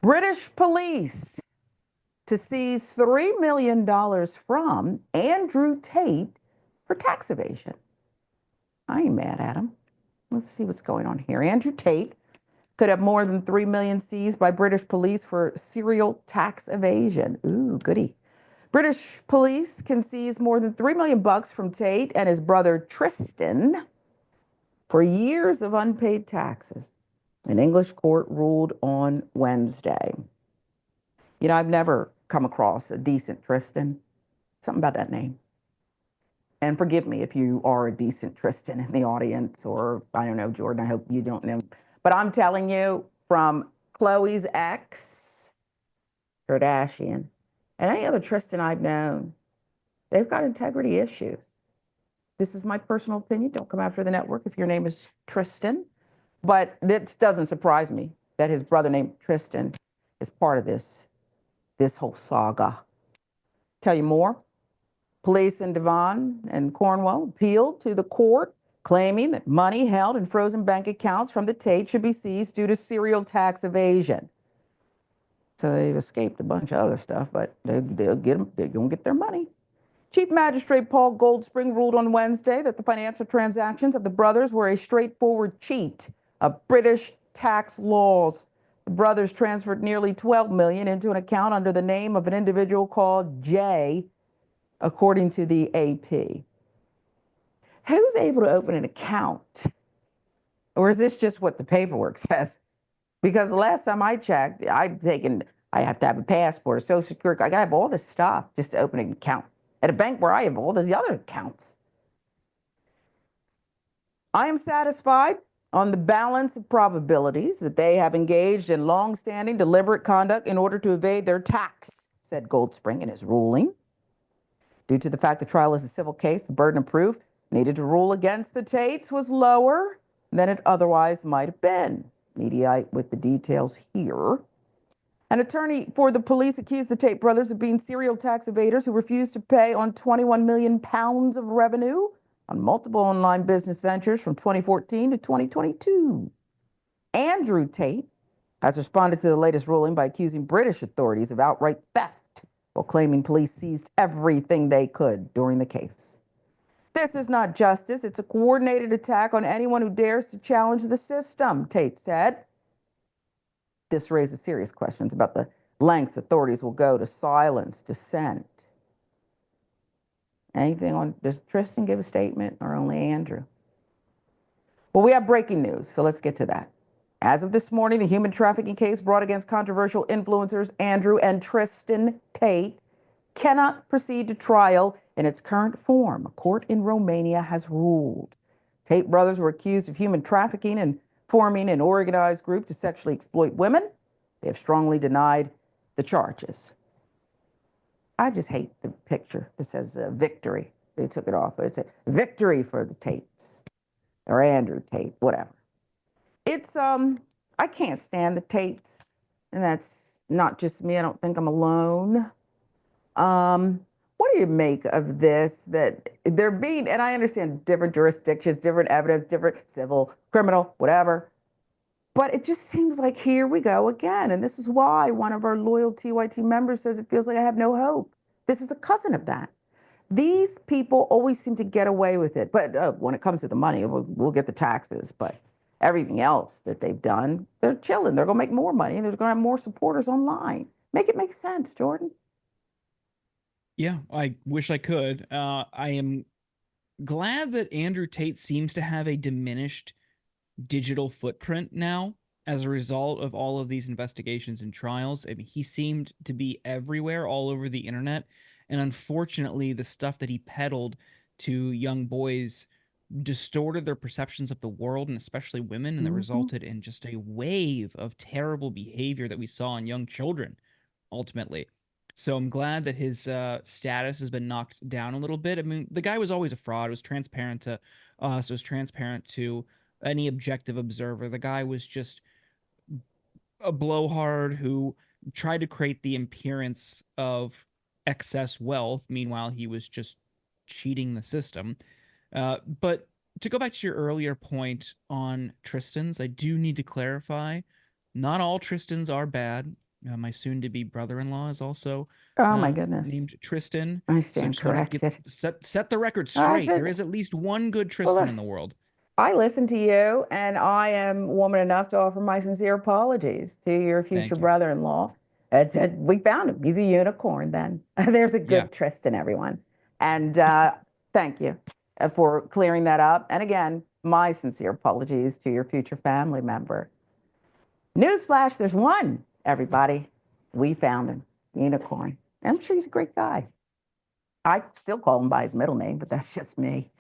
British police to seize $3 million from Andrew Tate for tax evasion. I ain't mad at him. Let's see what's going on here. Andrew Tate could have more than 3 million seized by British police for serial tax evasion. Ooh, goody. British police can seize more than 3 million bucks from Tate and his brother Tristan for years of unpaid taxes. An English court ruled on Wednesday. You know, I've never come across a decent Tristan. Something about that name. And forgive me if you are a decent Tristan in the audience, or I don't know, Jordan, I hope you don't know. But I'm telling you, from Chloe's ex, Kardashian, and any other Tristan I've known, they've got integrity issues. This is my personal opinion. Don't come after the network if your name is Tristan. But this doesn't surprise me that his brother named Tristan is part of this whole saga. Tell you more. Police in Devon and Cornwall appealed to the court, claiming that money held in frozen bank accounts from the Tate should be seized due to serial tax evasion. So they've escaped a bunch of other stuff, but they're going to get their money. Chief Magistrate Paul Goldspring ruled on Wednesday that the financial transactions of the brothers were a straightforward cheat of British tax laws. The brothers transferred nearly $12 million into an account under the name of an individual called Jay, according to the AP. Who's able to open an account? Or is this just what the paperwork says? Because the last time I checked, I have to have a passport, a social security, I got to have all this stuff just to open an account at a bank where I have all those other accounts. I am satisfied on the balance of probabilities that they have engaged in long-standing deliberate conduct in order to evade their tax, said Goldspring in his ruling. Due to the fact the trial is a civil case, the burden of proof needed to rule against the Tates was lower than it otherwise might have been. Mediate with the details here. An attorney for the police accused the Tate brothers of being serial tax evaders who refused to pay on 21 million pounds of revenue on multiple online business ventures from 2014 to 2022. Andrew Tate has responded to the latest ruling by accusing British authorities of outright theft, while claiming police seized everything they could during the case. This is not justice. It's a coordinated attack on anyone who dares to challenge the system, Tate said. This raises serious questions about the lengths authorities will go to silence dissent. Anything on, does Tristan give a statement or only Andrew? Well, we have breaking news, so let's get to that. As of this morning, the human trafficking case brought against controversial influencers Andrew and Tristan Tate cannot proceed to trial in its current form. A court in Romania has ruled. Tate brothers were accused of human trafficking and forming an organized group to sexually exploit women. They have strongly denied the charges. I just hate the picture. It says victory. They took it off, but it's a victory for the Tates or Andrew Tate, whatever. It's, I can't stand the Tates, and that's not just me. I don't think I'm alone. What do you make of this, that they're being, and I understand different jurisdictions, different evidence, different civil, criminal, whatever, but it just seems like here we go again. And this is why one of our loyal TYT members says it feels like I have no hope. This is a cousin of that. These people always seem to get away with it. But when it comes to the money, we'll get the taxes. But everything else that they've done, they're chilling. They're going to make more money. And they're going to have more supporters online. Make it make sense, Jordan. Yeah, I wish I could. I am glad that Andrew Tate seems to have a diminished digital footprint now as a result of all of these investigations and trials. I mean, he seemed to be everywhere, all over the internet. And unfortunately, the stuff that he peddled to young boys distorted their perceptions of the world and especially women, and that resulted in just a wave of terrible behavior that we saw in young children, ultimately. So I'm glad that his status has been knocked down a little bit. I mean, the guy was always a fraud. It was transparent to us. It was transparent to any objective observer. The guy was just a blowhard who tried to create the appearance of excess wealth. Meanwhile, he was just cheating the system. But to go back to your earlier point on Tristans, I do need to clarify, not all Tristans are bad. My soon-to-be brother-in-law is also Oh my goodness. named Tristan. I So I stand just want to get corrected. set the record I straight. There said, is at least one good well, Tristan in the world. I listen to you, and I am woman enough to offer my sincere apologies to your future Thank you. brother-in-law. We found him. He's a unicorn then. There's a Yeah. good Tristan, everyone. And thank you for clearing that up. And again, my sincere apologies to your future family member. Newsflash, there's one, everybody. We found him. Unicorn. I'm sure he's a great guy. I still call him by his middle name, but that's just me.